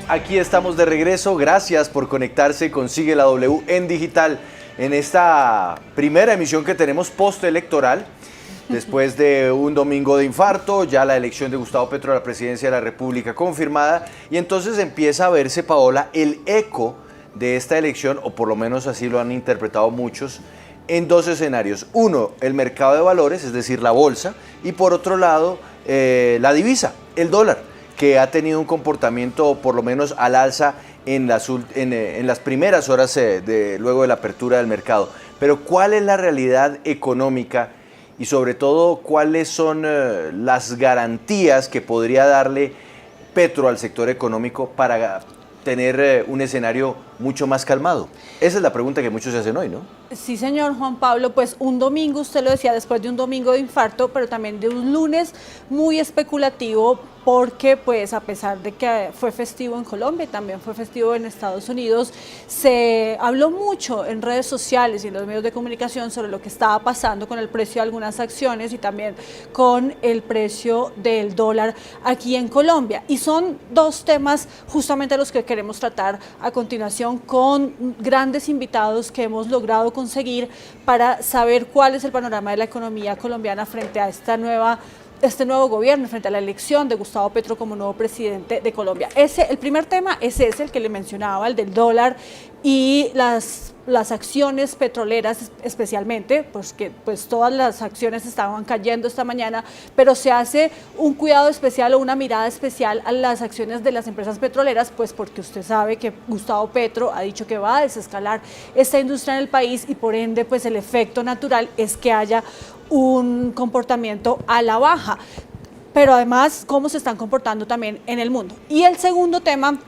Aquí estamos de regreso. Gracias por conectarse con Sigue la W en digital en esta primera emisión que tenemos postelectoral. Después de un domingo de infarto, ya la elección de Gustavo Petro a la presidencia de la República confirmada, y entonces empieza a verse, Paola, el eco de esta elección, o por lo menos así lo han interpretado muchos, en dos escenarios. Uno, el mercado de valores, es decir, la bolsa, y por otro lado, la divisa, el dólar, que ha tenido un comportamiento por lo menos al alza en las primeras horas luego de la apertura del mercado. Pero ¿cuál es la realidad económica y sobre todo cuáles son las garantías que podría darle Petro al sector económico para tener un escenario mucho más calmado? Esa es la pregunta que muchos se hacen hoy, ¿no? Sí, señor Juan Pablo, pues un domingo, usted lo decía, después de un domingo de infarto, pero también de un lunes muy especulativo, porque pues a pesar de que fue festivo en Colombia y también fue festivo en Estados Unidos, se habló mucho en redes sociales y en los medios de comunicación sobre lo que estaba pasando con el precio de algunas acciones y también con el precio del dólar aquí en Colombia. Y son dos temas justamente los que queremos tratar a continuación con grandes invitados que hemos logrado conseguir para saber cuál es el panorama de la economía colombiana frente a este nuevo gobierno, frente a la elección de Gustavo Petro como nuevo presidente de Colombia. El primer tema es el que le mencionaba, el del dólar y las acciones petroleras especialmente, pues que pues todas las acciones estaban cayendo esta mañana, pero se hace un cuidado especial o una mirada especial a las acciones de las empresas petroleras, pues porque usted sabe que Gustavo Petro ha dicho que va a desescalar esta industria en el país y por ende pues el efecto natural es que haya un comportamiento a la baja, pero además cómo se están comportando también en el mundo. Y el segundo tema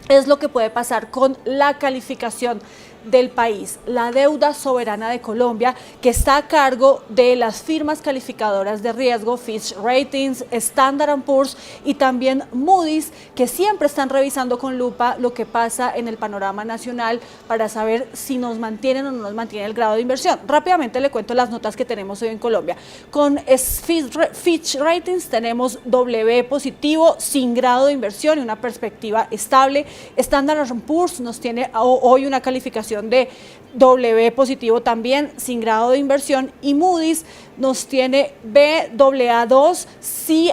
es lo que puede pasar con la calificación del país, la deuda soberana de Colombia, que está a cargo de las firmas calificadoras de riesgo Fitch Ratings, Standard & Poor's y también Moody's, que siempre están revisando con lupa lo que pasa en el panorama nacional para saber si nos mantienen o no nos mantienen el grado de inversión. Rápidamente le cuento las notas que tenemos hoy en Colombia. Con Fitch Ratings tenemos W positivo, sin grado de inversión y una perspectiva estable. Standard & Poor's nos tiene hoy una calificación de W positivo también, sin grado de inversión, y Moody's nos tiene Baa2, sí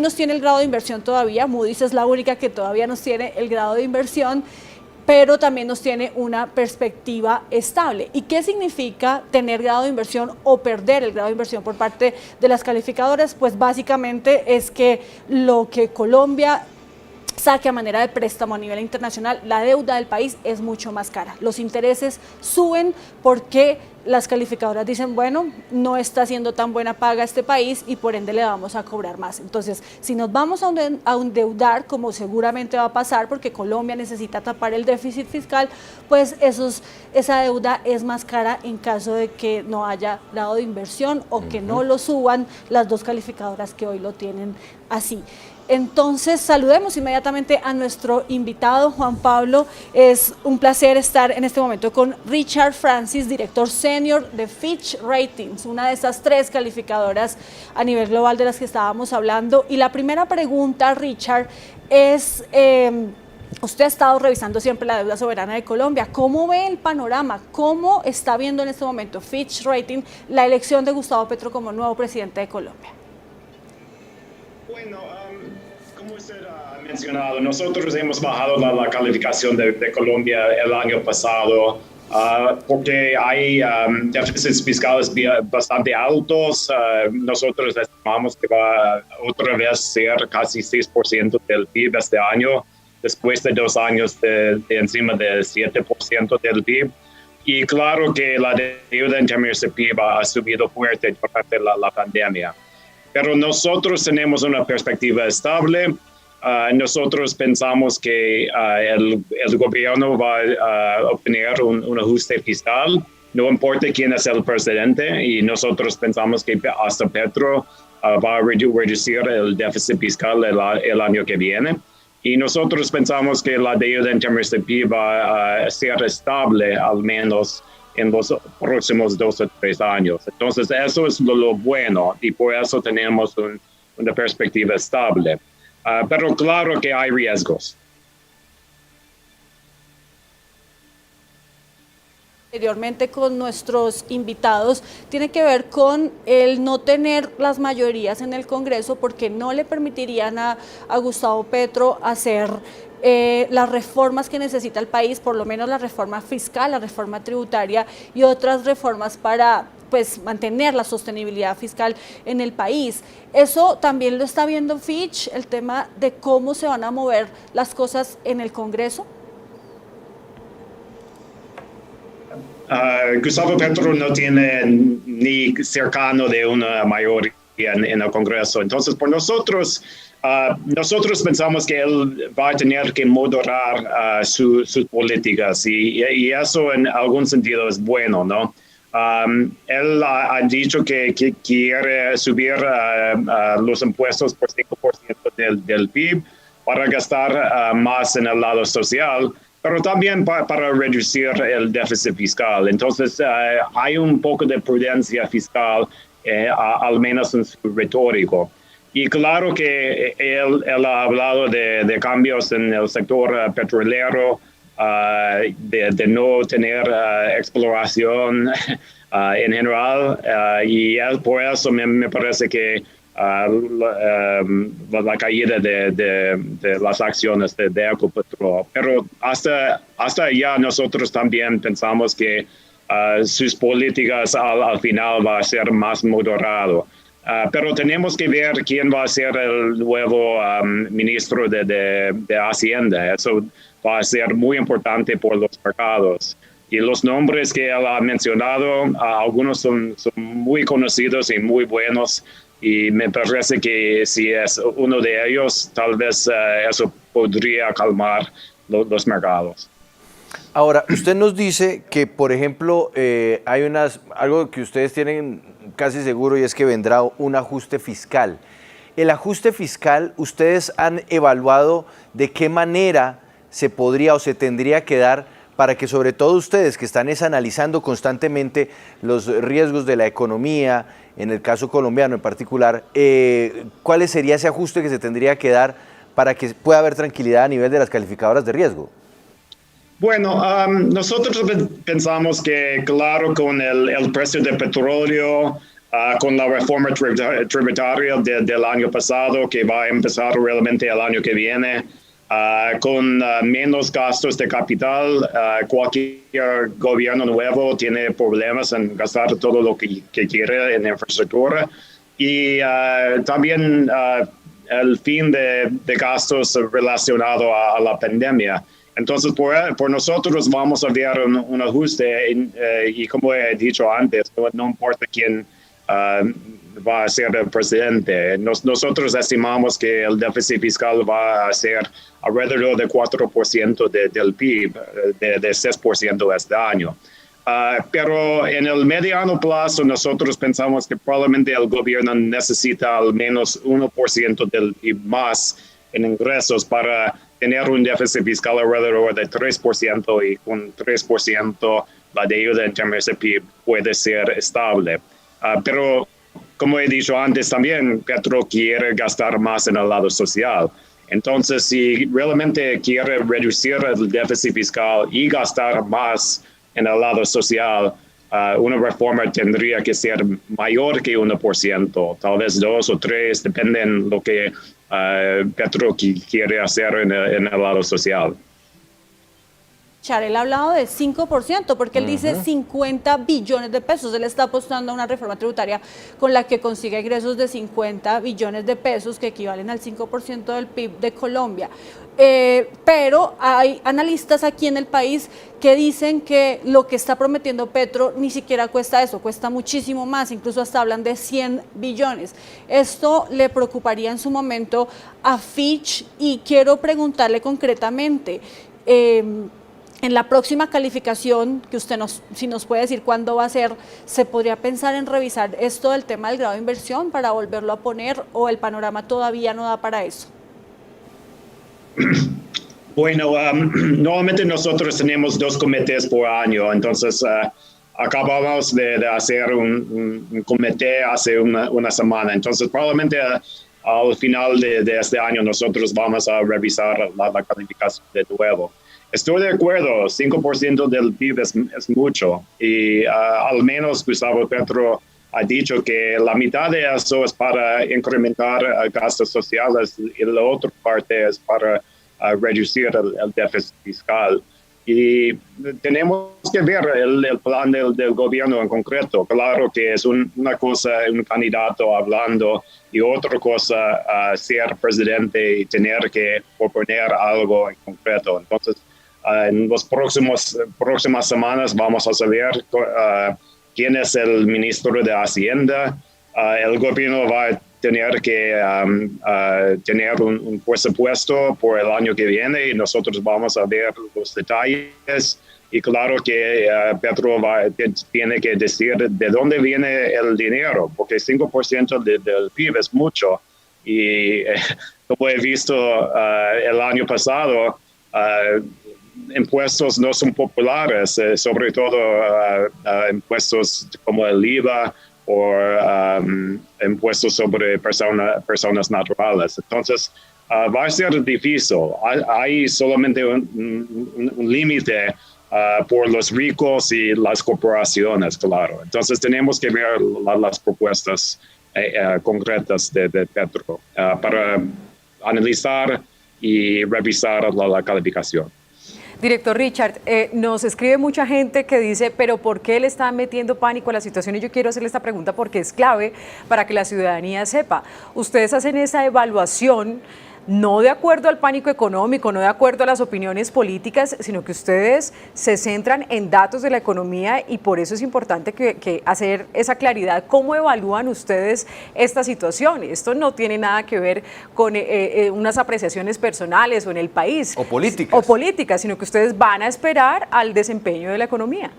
nos tiene el grado de inversión todavía. Moody's es la única que todavía nos tiene el grado de inversión, pero también nos tiene una perspectiva estable. ¿Y qué significa tener grado de inversión o perder el grado de inversión por parte de las calificadoras? Pues básicamente es que lo que Colombia saque a manera de préstamo a nivel internacional, la deuda del país es mucho más cara. Los intereses suben porque las calificadoras dicen, bueno, no está haciendo tan buena paga este país y por ende le vamos a cobrar más. Entonces, si nos vamos a endeudar, como seguramente va a pasar porque Colombia necesita tapar el déficit fiscal, pues esa deuda es más cara en caso de que no haya grado de inversión o que no lo suban las dos calificadoras que hoy lo tienen así. Entonces, saludemos inmediatamente a nuestro invitado, Juan Pablo. Es un placer estar en este momento con Richard Francis, director senior de Fitch Ratings, una de esas tres calificadoras a nivel global de las que estábamos hablando. Y la primera pregunta, Richard, es, usted ha estado revisando siempre la deuda soberana de Colombia. ¿Cómo ve el panorama? ¿Cómo está viendo en este momento Fitch Ratings la elección de Gustavo Petro como nuevo presidente de Colombia? Bueno, como usted ha mencionado, nosotros hemos bajado la calificación de Colombia el año pasado porque hay déficits fiscales bastante altos. Nosotros estimamos que va otra vez ser casi 6% del PIB este año, después de 2 años de encima del 7% del PIB. Y claro que la deuda en términos de PIB ha subido fuerte durante la pandemia. Pero nosotros tenemos una perspectiva estable. Nosotros pensamos que el gobierno va a obtener un ajuste fiscal, no importa quién es el presidente, y nosotros pensamos que hasta Petro va a reducir el déficit fiscal el año que viene. Y nosotros pensamos que la deuda en términos de PIB va a ser estable al menos en los próximos 2 o 3 años. Entonces, eso es lo bueno y por eso tenemos una perspectiva estable. Pero claro que hay riesgos. anteriormente con nuestros invitados, tiene que ver con el no tener las mayorías en el Congreso porque no le permitirían a Gustavo Petro hacer las reformas que necesita el país, por lo menos la reforma fiscal, la reforma tributaria y otras reformas para pues mantener la sostenibilidad fiscal en el país. Eso también lo está viendo Fitch, el tema de cómo se van a mover las cosas en el Congreso. Gustavo Petro no tiene ni cercano de una mayoría en el Congreso. Entonces, por nosotros pensamos que él va a tener que moderar sus políticas y eso en algún sentido es bueno, ¿no? Él ha dicho que quiere subir los impuestos por 5% del PIB para gastar más en el lado social, pero también para reducir el déficit fiscal. Entonces, hay un poco de prudencia fiscal, al menos en su retórico. Y claro que él ha hablado de cambios en el sector petrolero, de no tener exploración en general, y por eso me parece que la caída de las acciones de Ecopetrol. Pero hasta allá nosotros también pensamos que sus políticas al final va a ser más moderado. Pero tenemos que ver quién va a ser el nuevo ministro de Hacienda. Eso va a ser muy importante por los mercados. Y los nombres que él ha mencionado, algunos son muy conocidos y muy buenos. Y me parece que si es uno de ellos, tal vez eso podría calmar los mercados. Ahora, usted nos dice que, por ejemplo, hay algo que ustedes tienen casi seguro y es que vendrá un ajuste fiscal. El ajuste fiscal, ¿ustedes han evaluado de qué manera se podría o se tendría que dar para que sobre todo ustedes que están analizando constantemente los riesgos de la economía, en el caso colombiano en particular, cuál sería ese ajuste que se tendría que dar para que pueda haber tranquilidad a nivel de las calificadoras de riesgo? Bueno, nosotros pensamos que, claro, con el precio del petróleo, con la reforma tributaria del año pasado, que va a empezar realmente el año que viene, con menos gastos de capital, cualquier gobierno nuevo tiene problemas en gastar todo lo que quiere en infraestructura. Y también el fin de gastos relacionados a la pandemia. Entonces, por nosotros vamos a ver un ajuste y como he dicho antes, no importa quién va a ser el presidente. Nosotros estimamos que el déficit fiscal va a ser alrededor de 4% del PIB, de 6% este año. Pero en el mediano plazo nosotros pensamos que probablemente el gobierno necesita al menos 1% del PIB más en ingresos para tener un déficit fiscal alrededor de 3% y con 3% la deuda en términos de PIB puede ser estable. Pero como he dicho antes también, Petro quiere gastar más en el lado social. Entonces, si realmente quiere reducir el déficit fiscal y gastar más en el lado social, una reforma tendría que ser mayor que 1%, tal vez 2 o 3, depende de lo que Petro quiere hacer en el lado social. Él ha hablado de 5%, porque él dice 50 billones de pesos. Él está apostando a una reforma tributaria con la que consiga ingresos de 50 billones de pesos, que equivalen al 5% del PIB de Colombia. Pero hay analistas aquí en el país que dicen que lo que está prometiendo Petro ni siquiera cuesta eso, cuesta muchísimo más, incluso hasta hablan de 100 billones. Esto le preocuparía en su momento a Fitch y quiero preguntarle concretamente, en la próxima calificación, que usted si nos puede decir cuándo va a ser, ¿se podría pensar en revisar esto del tema del grado de inversión para volverlo a poner o el panorama todavía no da para eso? Bueno, normalmente nosotros tenemos 2 comités por año, entonces acabamos de hacer un comité hace una semana, entonces probablemente al final de este año nosotros vamos a revisar la calificación de nuevo. Estoy de acuerdo, 5% del PIB es mucho y al menos Gustavo Petro ha dicho que la mitad de eso es para incrementar gastos sociales y la otra parte es para reducir el déficit fiscal. Y tenemos que ver el plan del gobierno en concreto. Claro que es una cosa un candidato hablando y otra cosa ser presidente y tener que proponer algo en concreto. Entonces, en las próximas semanas vamos a saber quién es el ministro de Hacienda. El gobierno va a tener que tener un presupuesto por el año que viene y nosotros vamos a ver los detalles. Y claro que Petro tiene que decir de dónde viene el dinero, porque 5% del PIB es mucho. Y como he visto el año pasado, impuestos no son populares, sobre todo impuestos como el IVA o impuestos sobre personas naturales. Entonces, va a ser difícil. Hay solamente un límite por los ricos y las corporaciones, claro. Entonces, tenemos que ver las propuestas concretas de Petro para analizar y revisar la calificación. Director Richard, nos escribe mucha gente que dice, pero ¿por qué le está metiendo pánico a la situación? Y yo quiero hacerle esta pregunta porque es clave para que la ciudadanía sepa. Ustedes hacen esa evaluación no de acuerdo al pánico económico, no de acuerdo a las opiniones políticas, sino que ustedes se centran en datos de la economía y por eso es importante que hacer esa claridad. ¿Cómo evalúan ustedes esta situación? Esto no tiene nada que ver con unas apreciaciones personales o en el país. O políticas. O políticas, sino que ustedes van a esperar al desempeño de la economía.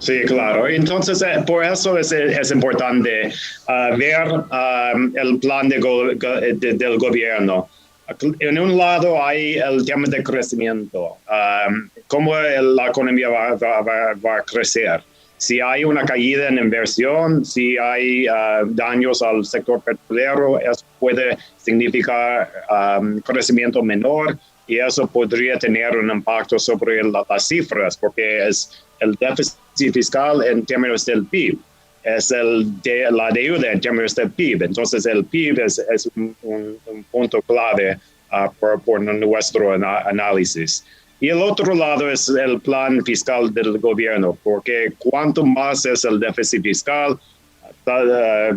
Sí, claro. Entonces, por eso es importante ver el plan del gobierno. En un lado hay el tema de crecimiento, cómo la economía va a crecer. Si hay una caída en inversión, si hay daños al sector petrolero, eso puede significar crecimiento menor y eso podría tener un impacto sobre las cifras, porque es el déficit fiscal en términos del PIB. Es la deuda en términos del PIB. Entonces, el PIB es un punto clave por nuestro análisis. Y el otro lado es el plan fiscal del gobierno, porque cuanto más es el déficit fiscal,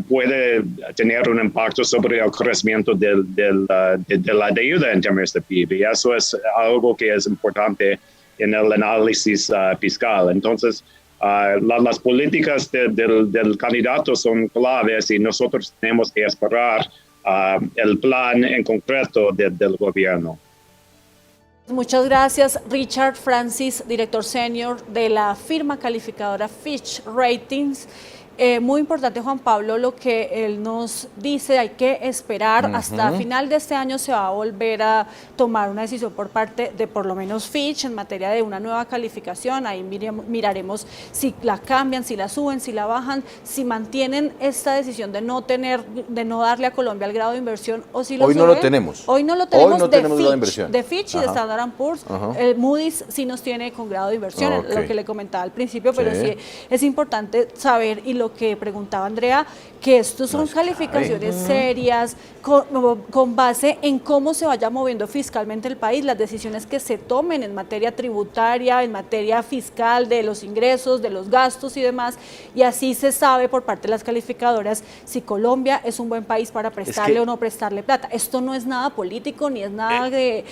puede tener un impacto sobre el crecimiento de la deuda en términos de PIB. Y eso es algo que es importante en el análisis fiscal. Entonces, las políticas del candidato son claves y nosotros tenemos que esperar el plan en concreto del gobierno. Muchas gracias, Richard Francis, director senior de la firma calificadora Fitch Ratings. Muy importante, Juan Pablo, lo que él nos dice, hay que esperar hasta final de este año se va a volver a tomar una decisión por parte de por lo menos Fitch en materia de una nueva calificación. Ahí miraremos si la cambian, si la suben, si la bajan, si mantienen esta decisión de no darle a Colombia el grado de inversión o si lo Hoy suben. no lo tenemos. Hoy no lo tenemos, Hoy no tenemos grado de inversión. De Fitch y de Standard & Poor's. Moody's sí nos tiene con grado de inversión, lo que le comentaba al principio, pero sí es importante saber y lo que preguntaba Andrea, que estos son calificaciones serias, con base en cómo se vaya moviendo fiscalmente el país, las decisiones que se tomen en materia tributaria, en materia fiscal, de los ingresos, de los gastos y demás, y así se sabe por parte de las calificadoras si Colombia es un buen país para prestarle o no prestarle plata. Esto no es nada político, ni es nada de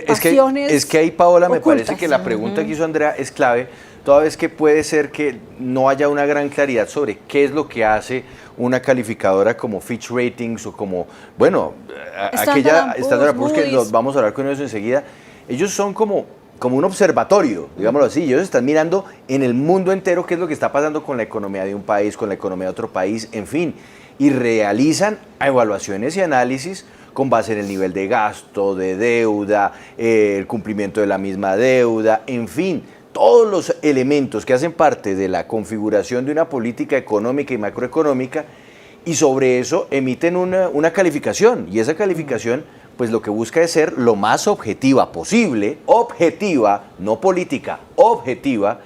pasiones es que ahí, Paola, me ocultas. parece que la pregunta que hizo Andrea es clave, toda vez que puede ser que no haya una gran claridad sobre qué es lo que hace una calificadora como Fitch Ratings o como, bueno, aquella Standard & Poor's, que nos vamos a hablar con ellos enseguida. Ellos son como un observatorio, digámoslo así. Ellos están mirando en el mundo entero qué es lo que está pasando con la economía de un país, con la economía de otro país, en fin, y realizan evaluaciones y análisis con base en el nivel de gasto, de deuda, el cumplimiento de la misma deuda, en fin, todos los elementos que hacen parte de la configuración de una política económica y macroeconómica, y sobre eso emiten una calificación, y esa calificación pues lo que busca es ser lo más objetiva posible, objetiva, no política, objetiva,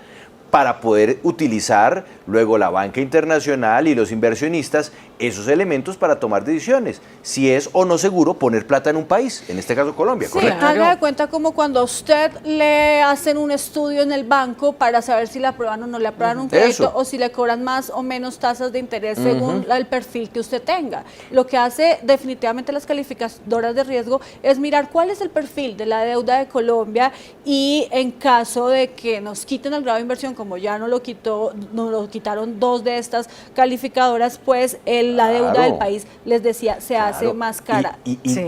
para poder utilizar luego la banca internacional y los inversionistas esos elementos para tomar decisiones, si es o no seguro poner plata en un país, en este caso Colombia, Sí, ¿correcto? haga de cuenta como cuando a usted le hacen un estudio en el banco para saber si le aprueban o no le aprueban un crédito Eso. o si le cobran más o menos tasas de interés según el perfil que usted tenga. Lo que hace definitivamente las calificadoras de riesgo es mirar cuál es el perfil de la deuda de Colombia y en caso de que nos quiten el grado de inversión, como ya nos lo quitaron dos de estas calificadoras, pues la deuda Claro. del país, les decía, se hace Claro. más cara. Y Sí.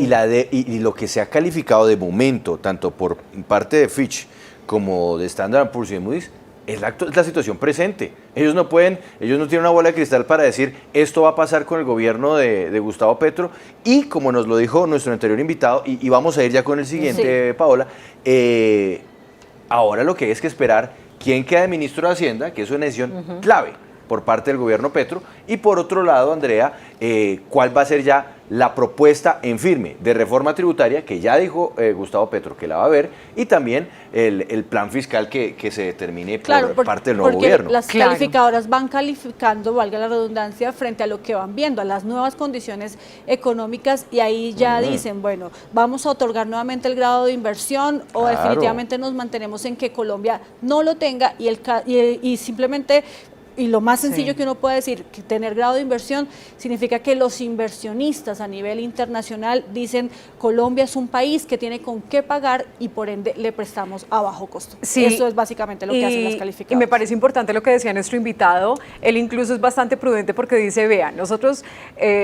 lo que se ha calificado de momento, tanto por parte de Fitch como de Standard & Poor's y de Moody's, es la situación presente. Ellos no tienen una bola de cristal para decir esto va a pasar con el gobierno de Gustavo Petro, y como nos lo dijo nuestro anterior invitado, y vamos a ir ya con el siguiente, Sí. Paola, ahora lo que hay es que esperar quién queda de ministro de Hacienda, que es una decisión clave por parte del gobierno Petro, y por otro lado, Andrea, cuál va a ser ya la propuesta en firme de reforma tributaria, que ya dijo Gustavo Petro que la va a ver, y también el plan fiscal que se determine por parte del nuevo porque gobierno. las Claro. calificadoras van calificando, valga la redundancia, frente a lo que van viendo, a las nuevas condiciones económicas, y ahí ya dicen, bueno, vamos a otorgar nuevamente el grado de inversión o Claro. definitivamente nos mantenemos en que Colombia no lo tenga y simplemente... Y lo más sencillo Sí. que uno puede decir, que tener grado de inversión significa que los inversionistas a nivel internacional dicen Colombia es un país que tiene con qué pagar y por ende le prestamos a bajo costo. Sí, Eso es básicamente lo que hacen las y calificadoras. me parece importante lo que decía nuestro invitado. Él incluso es bastante prudente porque dice, vean, nosotros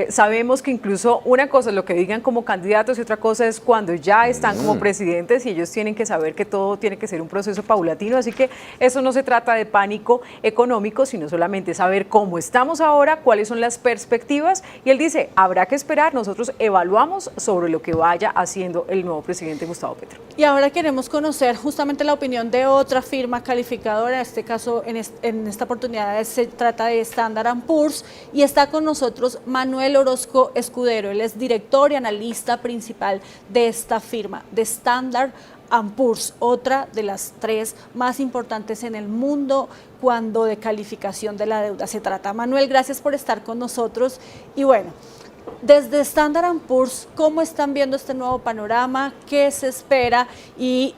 sabemos que incluso una cosa es lo que digan como candidatos y otra cosa es cuando ya están como presidentes, y ellos tienen que saber que todo tiene que ser un proceso paulatino. Así que eso no se trata de pánico económico, sino solamente saber cómo estamos ahora, cuáles son las perspectivas. Y él dice, habrá que esperar, nosotros evaluamos sobre lo que vaya haciendo el nuevo presidente Gustavo Petro. Y ahora queremos conocer justamente la opinión de otra firma calificadora, en este caso, en esta oportunidad se trata de Standard & Poor's, y está con nosotros Manuel Orozco Escudero. Él es director y analista principal de esta firma, de Standard & Poor's, otra de las tres más importantes en el mundo cuando de calificación de la deuda se trata. Manuel, gracias por estar con nosotros. Y bueno, desde Standard & Poor's, ¿cómo están viendo este nuevo panorama? ¿Qué se espera? Y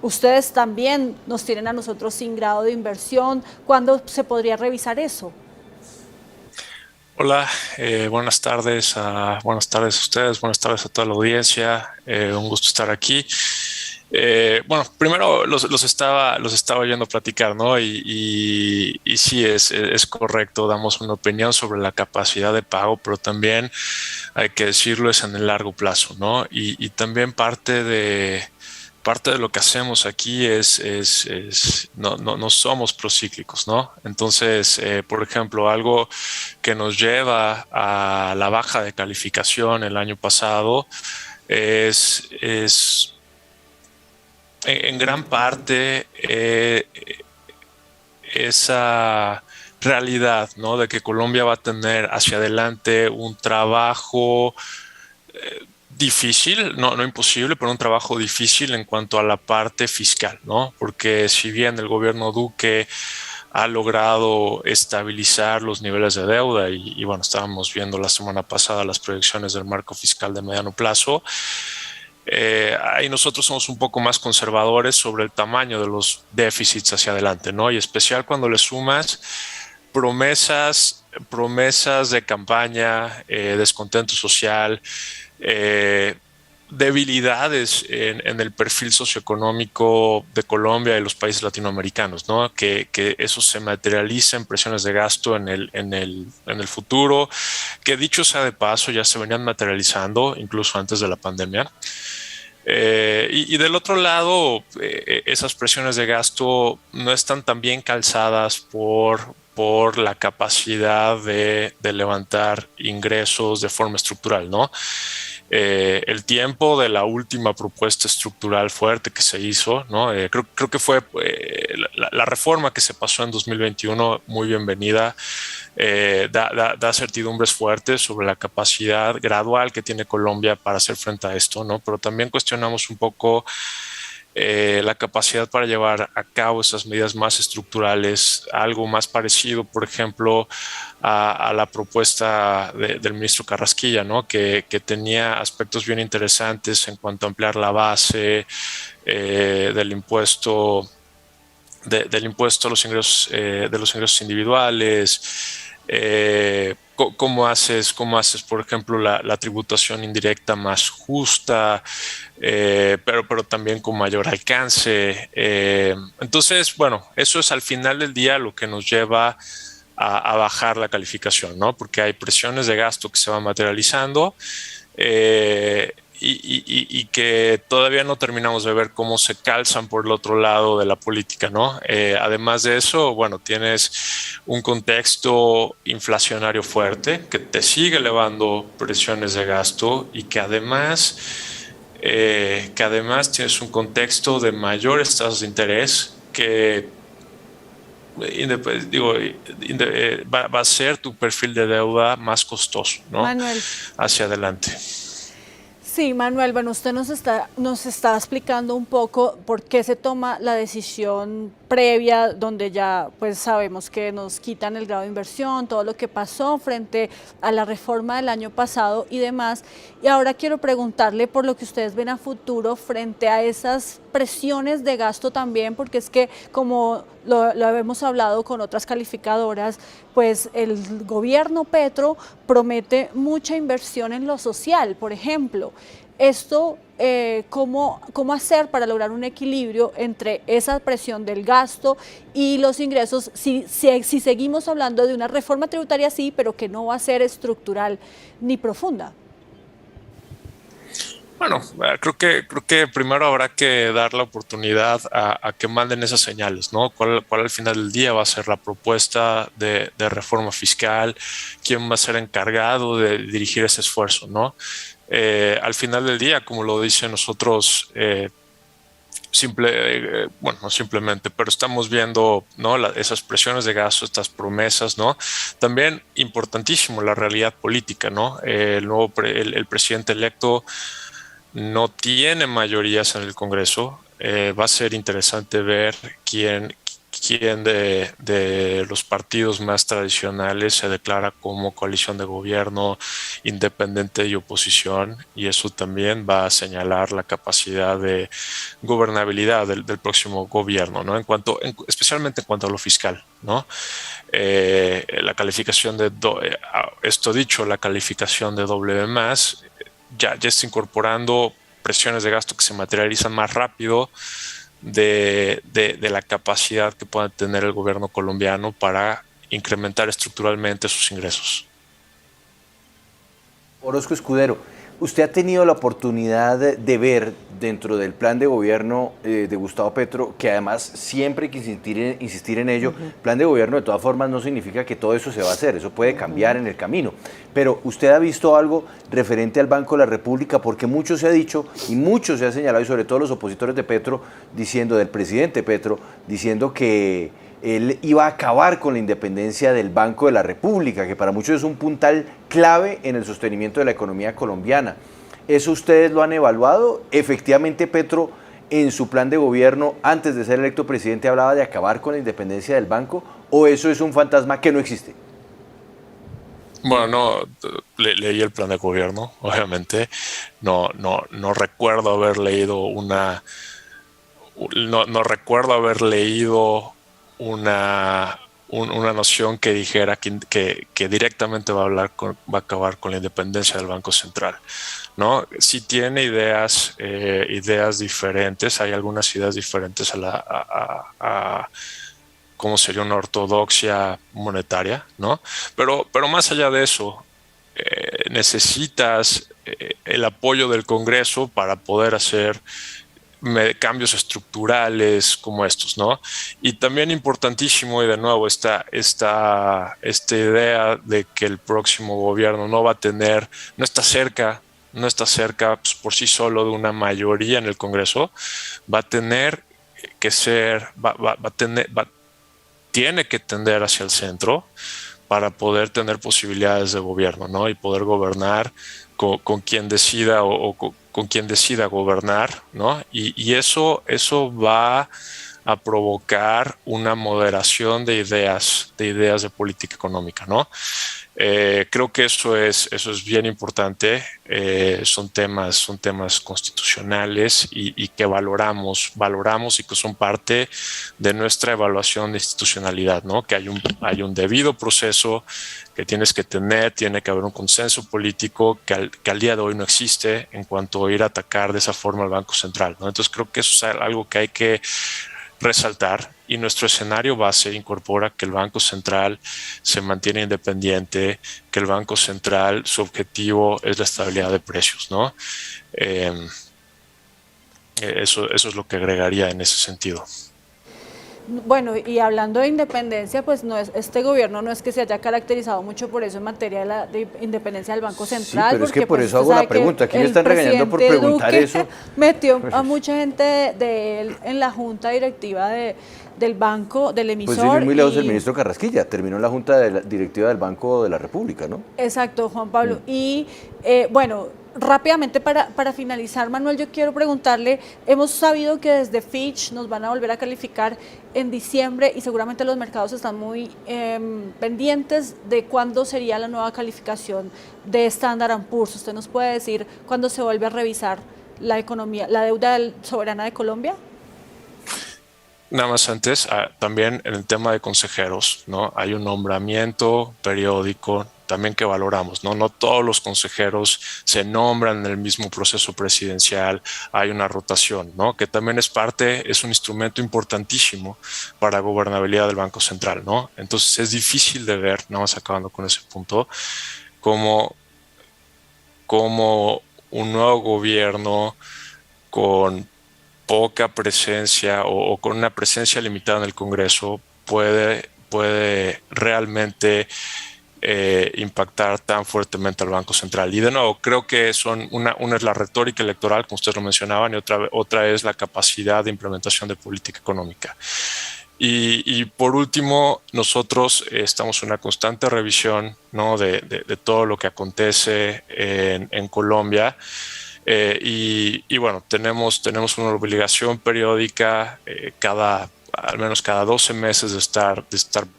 ustedes también nos tienen a nosotros sin grado de inversión. ¿Cuándo se podría revisar eso? Hola, buenas tardes a ustedes, buenas tardes a toda la audiencia, un gusto estar aquí. Bueno, primero los estaba oyendo platicar, ¿no? Y sí, es correcto, damos una opinión sobre la capacidad de pago, pero también hay que decirlo, es en el largo plazo, ¿no? Y también parte de lo que hacemos aquí no somos procíclicos, ¿no? Entonces, por ejemplo, algo que nos lleva a la baja de calificación el año pasado es en gran parte esa realidad, ¿no? De que Colombia va a tener hacia adelante un trabajo difícil, no imposible, pero un trabajo difícil en cuanto a la parte fiscal, ¿no? Porque si bien el gobierno Duque ha logrado estabilizar los niveles de deuda y bueno, estábamos viendo la semana pasada las proyecciones del marco fiscal de mediano plazo, ahí nosotros somos un poco más conservadores sobre el tamaño de los déficits hacia adelante, ¿no? Y especial cuando le sumas promesas de campaña, descontento social, debilidades en el perfil socioeconómico de Colombia y los países latinoamericanos, ¿no? Que eso se materializa en presiones de gasto en el futuro, que dicho sea de paso ya se venían materializando incluso antes de la pandemia. Y del otro lado, esas presiones de gasto no están tan bien calzadas por la capacidad de levantar ingresos de forma estructural, ¿no? El tiempo de la última propuesta estructural fuerte que se hizo, ¿no? Creo que fue la reforma que se pasó en 2021, muy bienvenida, da certidumbres fuertes sobre la capacidad gradual que tiene Colombia para hacer frente a esto, ¿no? Pero también cuestionamos un poco la capacidad para llevar a cabo esas medidas más estructurales, algo más parecido, por ejemplo, a la propuesta del ministro Carrasquilla, ¿no? que tenía aspectos bien interesantes en cuanto a ampliar la base del impuesto a los ingresos de los ingresos individuales. ¿Cómo haces, por ejemplo, la tributación indirecta más justa, pero también con mayor alcance? Entonces, bueno, eso es al final del día lo que nos lleva a bajar la calificación, ¿no? Porque hay presiones de gasto que se van materializando y que todavía no terminamos de ver cómo se calzan por el otro lado de la política, ¿no? Además de eso, bueno, tienes un contexto inflacionario fuerte que te sigue elevando presiones de gasto y que además tienes un contexto de mayores tasas de interés que va a ser tu perfil de deuda más costoso, ¿no? Manuel. Hacia adelante. Sí, Manuel, bueno, usted nos está explicando un poco por qué se toma la decisión previa, donde ya pues sabemos que nos quitan el grado de inversión, todo lo que pasó frente a la reforma del año pasado y demás. Y ahora quiero preguntarle por lo que ustedes ven a futuro frente a esas presiones de gasto también, porque es que como lo hemos hablado con otras calificadoras, pues el gobierno Petro promete mucha inversión en lo social, por ejemplo. Esto, ¿cómo hacer para lograr un equilibrio entre esa presión del gasto y los ingresos? Si seguimos hablando de una reforma tributaria, sí, pero que no va a ser estructural ni profunda. Bueno, creo que primero habrá que dar la oportunidad a que manden esas señales, ¿no? ¿Cuál al final del día va a ser la propuesta de reforma fiscal? ¿Quién va a ser encargado de dirigir ese esfuerzo, ¿no? Al final del día, como lo dicen nosotros, bueno, no simplemente, pero estamos viendo, ¿no? Esas presiones de gasto, estas promesas, ¿no? También importantísimo la realidad política, ¿no? El presidente electo no tiene mayorías en el Congreso. Va a ser interesante ver quién de los partidos más tradicionales se declara como coalición de gobierno, independiente y oposición, y eso también va a señalar la capacidad de gobernabilidad del próximo gobierno, ¿no? Especialmente en cuanto a lo fiscal, ¿no? La calificación la calificación de W+, ya está incorporando presiones de gasto que se materializan más rápido de la capacidad que pueda tener el gobierno colombiano para incrementar estructuralmente sus ingresos. Orozco Escudero, usted ha tenido la oportunidad de ver dentro del plan de gobierno de Gustavo Petro, que además siempre hay que insistir en ello. Plan de gobierno de todas formas no significa que todo eso se va a hacer, eso puede cambiar en el camino. Pero usted ha visto algo referente al Banco de la República, porque mucho se ha dicho y mucho se ha señalado, y sobre todo los opositores de Petro, del presidente Petro, diciendo que él iba a acabar con la independencia del Banco de la República, que para muchos es un puntal clave en el sostenimiento de la economía colombiana. ¿Eso ustedes lo han evaluado? ¿Efectivamente Petro en su plan de gobierno, antes de ser electo presidente, hablaba de acabar con la independencia del banco? ¿O eso es un fantasma que no existe? Bueno, no, leí el plan de gobierno, obviamente. No recuerdo haber leído no recuerdo haber leído una noción que dijera que directamente va a acabar con la independencia del Banco Central, ¿no? Sí tiene ideas diferentes, hay algunas ideas diferentes a cómo sería una ortodoxia monetaria, ¿no? Pero más allá de eso, necesitas el apoyo del Congreso para poder hacer cambios estructurales como estos, ¿no? Y también importantísimo, y de nuevo esta idea de que el próximo gobierno no está cerca pues, por sí solo de una mayoría en el Congreso, va a tener que ser, tiene que tender hacia el centro para poder tener posibilidades de gobierno, ¿no? Y poder gobernar con quien decida con quien decida gobernar, ¿no? Y eso va a provocar una moderación de ideas de política económica, ¿no? Creo que eso es bien importante. Son temas constitucionales y que valoramos y que son parte de nuestra evaluación de institucionalidad, ¿no? Que hay un debido proceso que tienes que tener, tiene que haber un consenso político que al día de hoy no existe en cuanto a ir a atacar de esa forma al Banco Central, ¿no? Entonces creo que eso es algo que hay que resaltar, y nuestro escenario base incorpora que el Banco Central se mantiene independiente, que el Banco Central, su objetivo es la estabilidad de precios, ¿no? Eso es lo que agregaría en ese sentido. Bueno, y hablando de independencia, pues este gobierno no es que se haya caracterizado mucho por eso en materia de independencia del Banco Central. Sí, pero es que por pues, eso hago la pregunta. Aquí me están regañando por preguntar Duque eso. Metió a mucha gente de él en la junta directiva del banco, del emisor. Pues sí, muy lejos el ministro Carrasquilla, terminó en la junta directiva del Banco de la República, ¿no? Exacto, Juan Pablo. Y bueno, rápidamente para finalizar, Manuel, yo quiero preguntarle, hemos sabido que desde Fitch nos van a volver a calificar en diciembre y seguramente los mercados están muy pendientes de cuándo sería la nueva calificación de Standard & Poor's. ¿Usted nos puede decir cuándo se vuelve a revisar la economía, la deuda soberana de Colombia? Nada más antes, también en el tema de consejeros, ¿no? Hay un nombramiento periódico también que valoramos, ¿no? No todos los consejeros se nombran en el mismo proceso presidencial, hay una rotación, ¿no? Que también es un instrumento importantísimo para la gobernabilidad del Banco Central, ¿no? Entonces es difícil de ver, nada más acabando con ese punto, como un nuevo gobierno con poca presencia o con una presencia limitada en el Congreso puede realmente impactar tan fuertemente al Banco Central. Y de nuevo, creo que una es la retórica electoral, como ustedes lo mencionaban, y otra es la capacidad de implementación de política económica. Y por último, nosotros estamos en una constante revisión, ¿no? de todo lo que acontece en Colombia. Y bueno, tenemos una obligación periódica al menos cada 12 meses de estar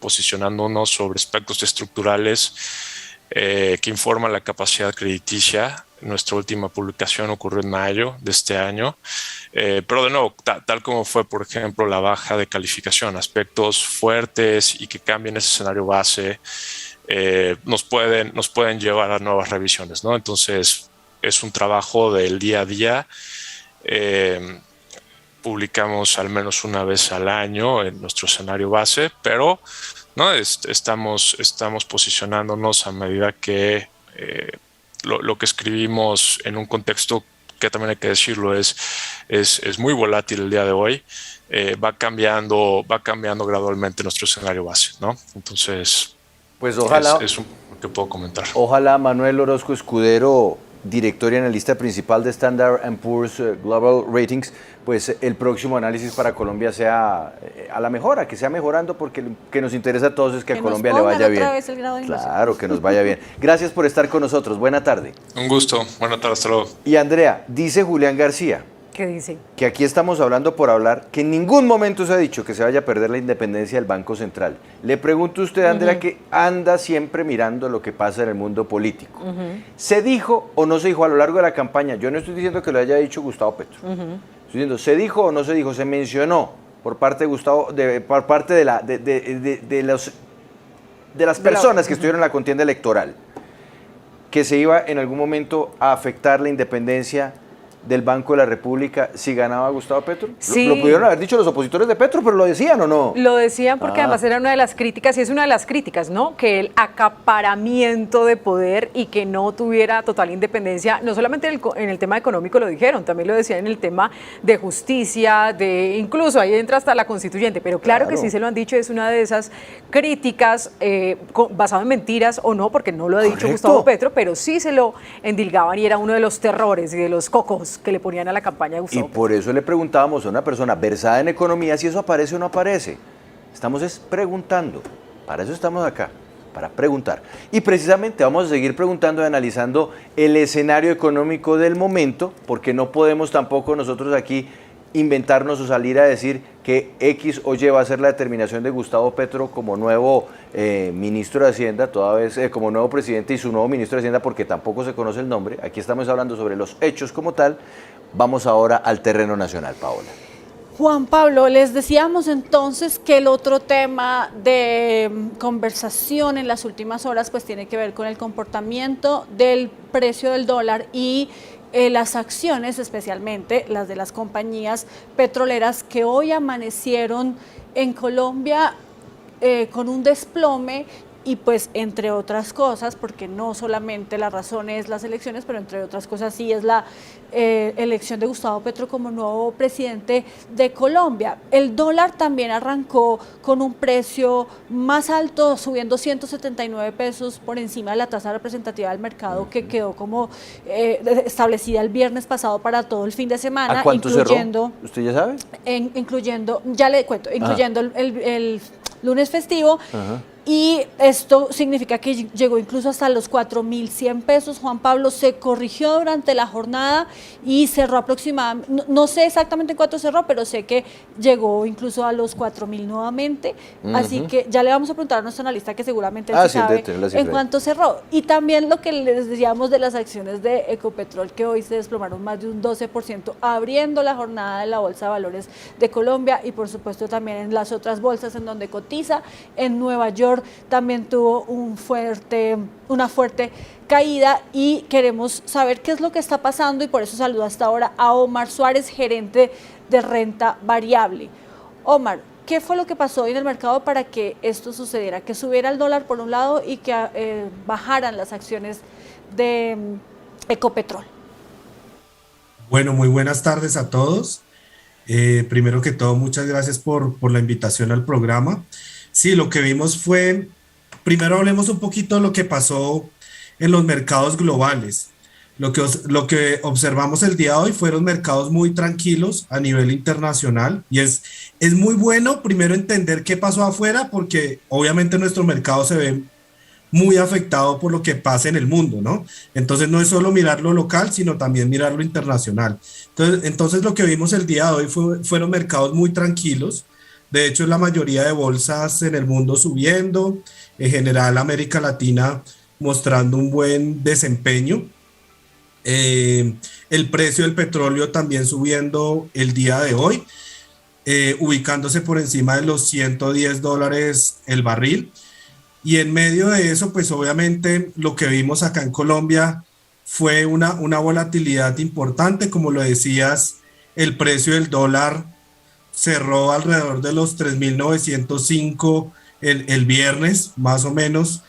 posicionándonos sobre aspectos estructurales que informan la capacidad crediticia. Nuestra última publicación ocurrió en mayo de este año, pero de nuevo, tal como fue, por ejemplo, la baja de calificación, aspectos fuertes y que cambien ese escenario base, nos pueden llevar a nuevas revisiones, ¿no? Entonces, es un trabajo del día a día. Publicamos al menos una vez al año en nuestro escenario base, pero ¿no? estamos posicionándonos a medida que lo que escribimos en un contexto que también hay que decirlo es muy volátil el día de hoy. Va cambiando gradualmente nuestro escenario base, ¿no? Entonces, pues ojalá es lo que puedo comentar. Ojalá Manuel Orozco Escudero, director y analista principal de Standard & Poor's Global Ratings, pues el próximo análisis para Colombia sea a la mejora, que sea mejorando, porque lo que nos interesa a todos es que a Colombia le vaya bien. Claro, que nos vaya bien. Gracias por estar con nosotros. Buena tarde. Un gusto. Buena tarde. Hasta luego. Y Andrea, dice Julián García. ¿Qué dice? Que aquí estamos hablando por hablar, que en ningún momento se ha dicho que se vaya a perder la independencia del Banco Central. Le pregunto a usted, Andrea, que anda siempre mirando lo que pasa en el mundo político. ¿Se dijo o no se dijo a lo largo de la campaña? Yo no estoy diciendo que lo haya dicho Gustavo Petro. Estoy diciendo, ¿se dijo o no se dijo? Se mencionó por parte de Gustavo, por parte de las personas que estuvieron en la contienda electoral, que se iba en algún momento a afectar la independencia del Banco de la República si ganaba Gustavo Petro? Sí. Lo pudieron haber dicho los opositores de Petro, pero ¿lo decían o no? Lo decían porque además era una de las críticas, y es una de las críticas, ¿no? Que el acaparamiento de poder y que no tuviera total independencia, no solamente en el tema económico lo dijeron, también lo decían en el tema de justicia, incluso ahí entra hasta la constituyente, pero claro que sí se lo han dicho, es una de esas críticas basado en mentiras o no, porque no lo ha dicho Gustavo Petro, pero sí se lo endilgaban y era uno de los terrores y de los cocos pesos que le ponían a la campaña de Y Gustavo Petro. por eso le preguntábamos a una persona versada en economía si eso aparece o no aparece. Estamos preguntando. Para eso estamos acá, para preguntar. Y precisamente vamos a seguir preguntando y analizando el escenario económico del momento, porque no podemos tampoco nosotros aquí inventarnos o salir a decir que X o Y va a ser la determinación de Gustavo Petro como nuevo ministro de Hacienda, toda vez como nuevo presidente y su nuevo ministro de Hacienda, porque tampoco se conoce el nombre. Aquí estamos hablando sobre los hechos como tal. Vamos ahora al terreno nacional, Paola. Juan Pablo, les decíamos entonces que el otro tema de conversación en las últimas horas pues tiene que ver con el comportamiento del precio del dólar y las acciones, especialmente las de las compañías petroleras que hoy amanecieron en Colombia con un desplome y pues entre otras cosas, porque no solamente la razón es las elecciones, pero entre otras cosas sí es la elección de Gustavo Petro como nuevo presidente de Colombia. El dólar también arrancó con un precio más alto, subiendo 179 pesos por encima de la tasa representativa del mercado que quedó como establecida el viernes pasado para todo el fin de semana. ¿A cuánto incluyendo, cerró? ¿Usted ya sabe? Incluyendo, ya le cuento, incluyendo el lunes festivo. Ajá. Y esto significa que llegó incluso hasta los 4.100 pesos. Juan Pablo, se corrigió durante la jornada y cerró aproximadamente, no sé exactamente en cuánto cerró, pero sé que llegó incluso a los 4.000 nuevamente. Así que ya le vamos a preguntar a nuestro analista que seguramente él sí sabe en cuánto cerró. Y también lo que les decíamos de las acciones de Ecopetrol, que hoy se desplomaron más de un 12%, abriendo la jornada de la Bolsa de Valores de Colombia y por supuesto también en las otras bolsas en donde cotiza. En Nueva York también tuvo una fuerte caída y queremos saber qué es lo que está pasando y por eso saludo hasta ahora a Omar Suárez, gerente de renta variable. Omar, ¿qué fue lo que pasó hoy en el mercado para que esto sucediera? Que subiera el dólar por un lado y que bajaran las acciones de Ecopetrol. Bueno, muy buenas tardes a todos. Primero que todo, muchas gracias por la invitación al programa. Sí, lo que vimos fue, primero hablemos un poquito de lo que pasó en los mercados globales. Lo que observamos el día de hoy fueron mercados muy tranquilos a nivel internacional y es muy bueno primero entender qué pasó afuera porque obviamente nuestro mercado se ve muy afectado por lo que pasa en el mundo, ¿no? Entonces no es solo mirar lo local, sino también mirar lo internacional. Entonces lo que vimos el día de hoy fueron mercados muy tranquilos. De hecho, la mayoría de bolsas en el mundo subiendo, en general América Latina mostrando un buen desempeño. El precio del petróleo también subiendo el día de hoy, ubicándose por encima de los $110 el barril. Y en medio de eso, pues obviamente lo que vimos acá en Colombia fue una volatilidad importante. Como lo decías, el precio del dólar cerró alrededor de los 3.905 el viernes, más o menos,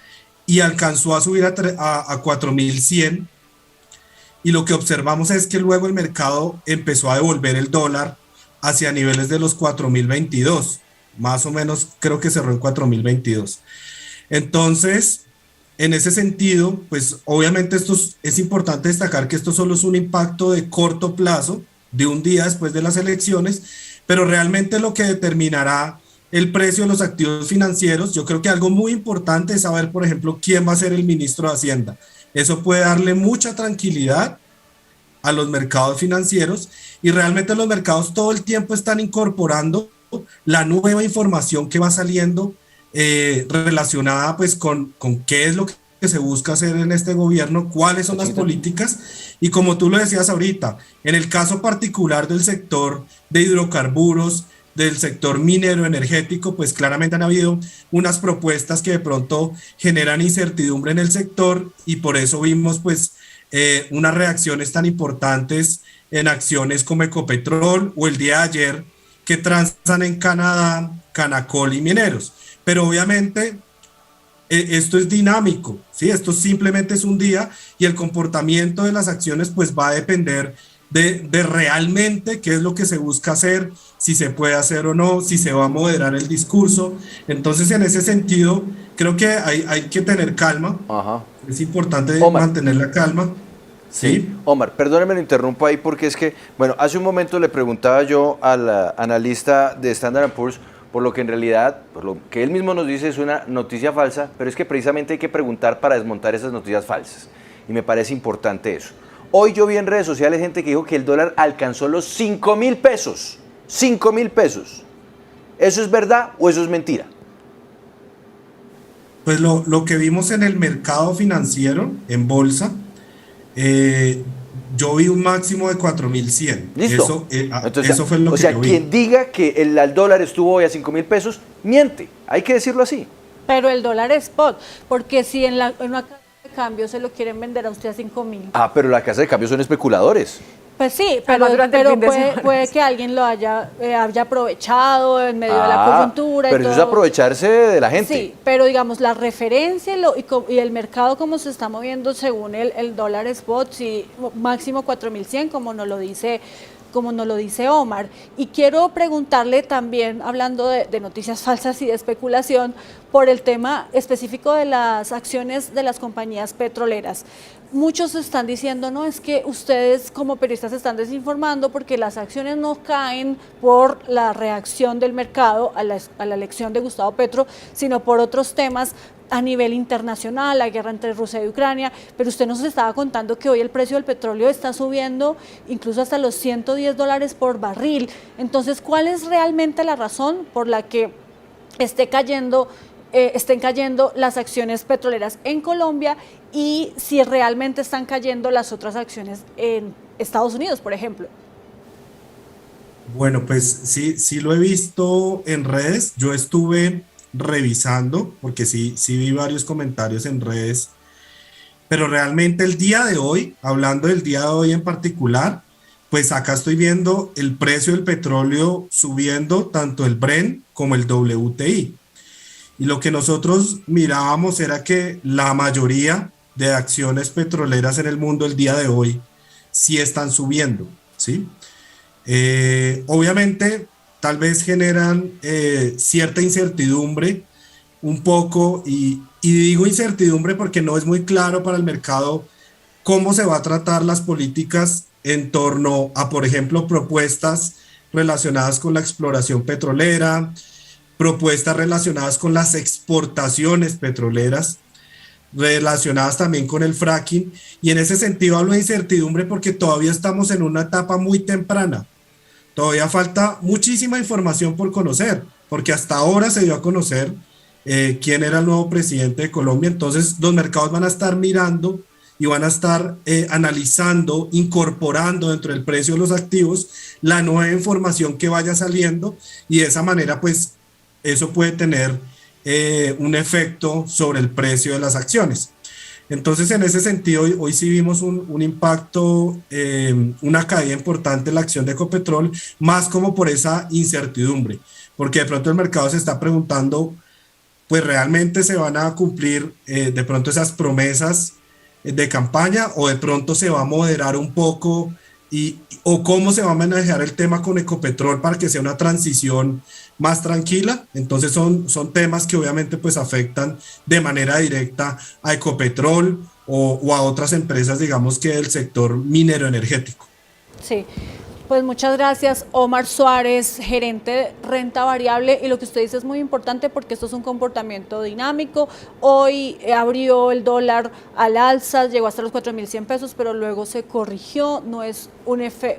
y alcanzó a subir a 4.100. Y lo que observamos es que luego el mercado empezó a devolver el dólar hacia niveles de los 4.022, más o menos creo que cerró en 4.022. Entonces, en ese sentido, pues obviamente es importante destacar que esto solo es un impacto de corto plazo, de un día después de las elecciones, pero realmente lo que determinará el precio de los activos financieros, yo creo que algo muy importante es saber, por ejemplo, quién va a ser el ministro de Hacienda. Eso puede darle mucha tranquilidad a los mercados financieros y realmente los mercados todo el tiempo están incorporando la nueva información que va saliendo relacionada pues con qué es lo que se busca hacer en este gobierno, cuáles son las políticas y como tú lo decías ahorita, en el caso particular del sector de hidrocarburos, del sector minero energético, pues claramente han habido unas propuestas que de pronto generan incertidumbre en el sector y por eso vimos pues unas reacciones tan importantes en acciones como Ecopetrol o el día de ayer que transan en Canadá, Canacol y Mineros. Pero obviamente esto es dinámico, ¿sí? Esto simplemente es un día y el comportamiento de las acciones pues va a depender de realmente qué es lo que se busca hacer, si se puede hacer o no, si se va a moderar el discurso. Entonces en ese sentido creo que hay que tener calma. Ajá. Es importante mantener la calma. ¿sí? Omar, perdóneme, lo interrumpo ahí porque es que, bueno, hace un momento le preguntaba yo al analista de Standard & Poor's, por lo que en realidad, por lo que él mismo nos dice es una noticia falsa, pero es que precisamente hay que preguntar para desmontar esas noticias falsas. Y me parece importante eso. Hoy yo vi en redes sociales gente que dijo que el dólar alcanzó los 5.000 pesos. 5.000 pesos. ¿Eso es verdad o eso es mentira? Pues lo que vimos en el mercado financiero, en bolsa, yo vi un máximo de 4.100. Listo. Entonces, eso fue lo que yo vi. Quien diga que el dólar estuvo hoy a 5.000 pesos, miente. Hay que decirlo así. Pero el dólar spot, porque si en una casa de cambio se lo quieren vender a usted a 5.000. Ah, pero la casa de cambio son especuladores. Pues sí, Además, durante el fin de puede, semana. puede que alguien lo haya aprovechado en medio de la coyuntura. Pero y eso es todo. aprovecharse de la gente. Sí, pero digamos la referencia y el mercado como se está moviendo según el dólar spot, sí, máximo 4.100 como nos lo dice Omar. Y quiero preguntarle también, hablando de noticias falsas y de especulación, por el tema específico de las acciones de las compañías petroleras. Muchos están diciendo, no, es que ustedes como periodistas están desinformando porque las acciones no caen por la reacción del mercado a la elección de Gustavo Petro, sino por otros temas a nivel internacional, la guerra entre Rusia y Ucrania, pero usted nos estaba contando que hoy el precio del petróleo está subiendo incluso hasta los $110 por barril. Entonces, ¿cuál es realmente la razón por la que estén cayendo las acciones petroleras en Colombia y si realmente están cayendo las otras acciones en Estados Unidos, por ejemplo? Bueno, pues sí lo he visto en redes. Yo estuve revisando, porque sí vi varios comentarios en redes, pero realmente el día de hoy, hablando del día de hoy en particular, pues acá estoy viendo el precio del petróleo subiendo, tanto el Brent como el WTI. Y lo que nosotros mirábamos era que la mayoría de acciones petroleras en el mundo el día de hoy sí están subiendo, ¿sí? Obviamente, tal vez generan cierta incertidumbre un poco, y digo incertidumbre porque no es muy claro para el mercado cómo se va a tratar las políticas en torno a, por ejemplo, propuestas relacionadas con la exploración petrolera, propuestas relacionadas con las exportaciones petroleras, relacionadas también con el fracking, y en ese sentido hablo de incertidumbre porque todavía estamos en una etapa muy temprana. Todavía falta muchísima información por conocer, porque hasta ahora se dio a conocer quién era el nuevo presidente de Colombia. Entonces los mercados van a estar mirando y van a estar analizando, incorporando dentro del precio de los activos la nueva información que vaya saliendo, y de esa manera pues eso puede tener un efecto sobre el precio de las acciones. Entonces, en ese sentido, hoy sí vimos un impacto, una caída importante en la acción de Ecopetrol, más como por esa incertidumbre, porque de pronto el mercado se está preguntando, pues realmente se van a cumplir de pronto esas promesas de campaña, o de pronto se va a moderar un poco, o cómo se va a manejar el tema con Ecopetrol para que sea una transición más tranquila. Entonces son temas que obviamente pues afectan de manera directa a Ecopetrol o a otras empresas, digamos, que del sector minero energético. Sí, pues muchas gracias, Omar Suárez, gerente de renta variable, y lo que usted dice es muy importante porque esto es un comportamiento dinámico. Hoy abrió el dólar al alza, llegó hasta los 4.100 pesos, pero luego se corrigió. No es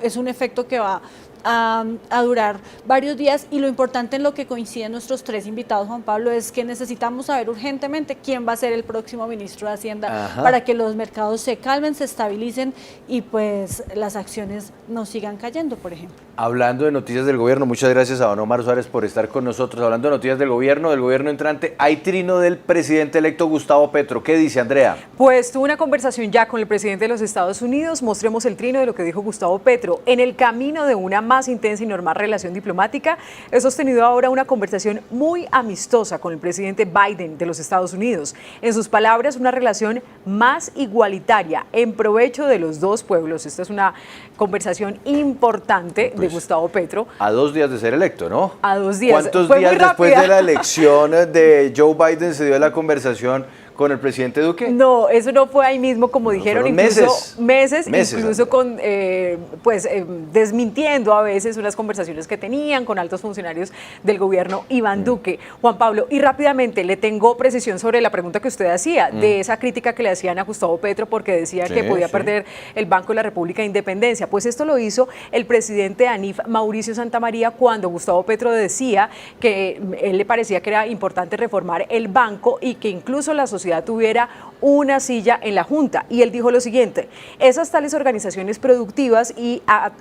es un efecto que va a durar varios días, y lo importante en lo que coinciden nuestros tres invitados, Juan Pablo, es que necesitamos saber urgentemente quién va a ser el próximo ministro de Hacienda. Ajá. Para que los mercados se calmen, se estabilicen y pues las acciones no sigan cayendo, por ejemplo. Hablando de noticias del gobierno, muchas gracias a don Omar Suárez por estar con nosotros. Hablando de noticias del gobierno entrante, hay trino del presidente electo Gustavo Petro. ¿Qué dice, Andrea? Pues tuvo una conversación ya con el presidente de los Estados Unidos. Mostremos el trino de lo que dijo Gustavo Petro. En el camino de una más intensa y normal relación diplomática, he sostenido ahora una conversación muy amistosa con el presidente Biden de los Estados Unidos. En sus palabras, una relación más igualitaria en provecho de los dos pueblos. Esta es una conversación importante de Gustavo Petro. A 2 días de ser electo, ¿no? A 2 días. ¿Cuántos días después de la elección de Joe Biden se dio la conversación con el presidente Duque? No, eso no fue ahí mismo, como dijeron, fueron incluso meses incluso Andrea. con, desmintiendo a veces unas conversaciones que tenían con altos funcionarios del gobierno Iván Duque. Juan Pablo, y rápidamente le tengo precisión sobre la pregunta que usted hacía, de esa crítica que le hacían a Gustavo Petro porque decía que podía perder el Banco de la República de Independencia. Pues esto lo hizo el presidente de ANIF, Mauricio Santamaría, cuando Gustavo Petro decía que él le parecía que era importante reformar el banco y que incluso la sociedad tuviera una silla en la Junta. Y él dijo lo siguiente: esas tales organizaciones productivas y a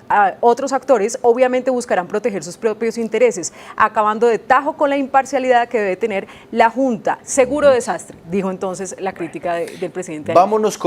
otros actores obviamente buscarán proteger sus propios intereses, acabando de tajo con la imparcialidad que debe tener la Junta. Seguro desastre, dijo entonces la crítica del presidente. Vámonos con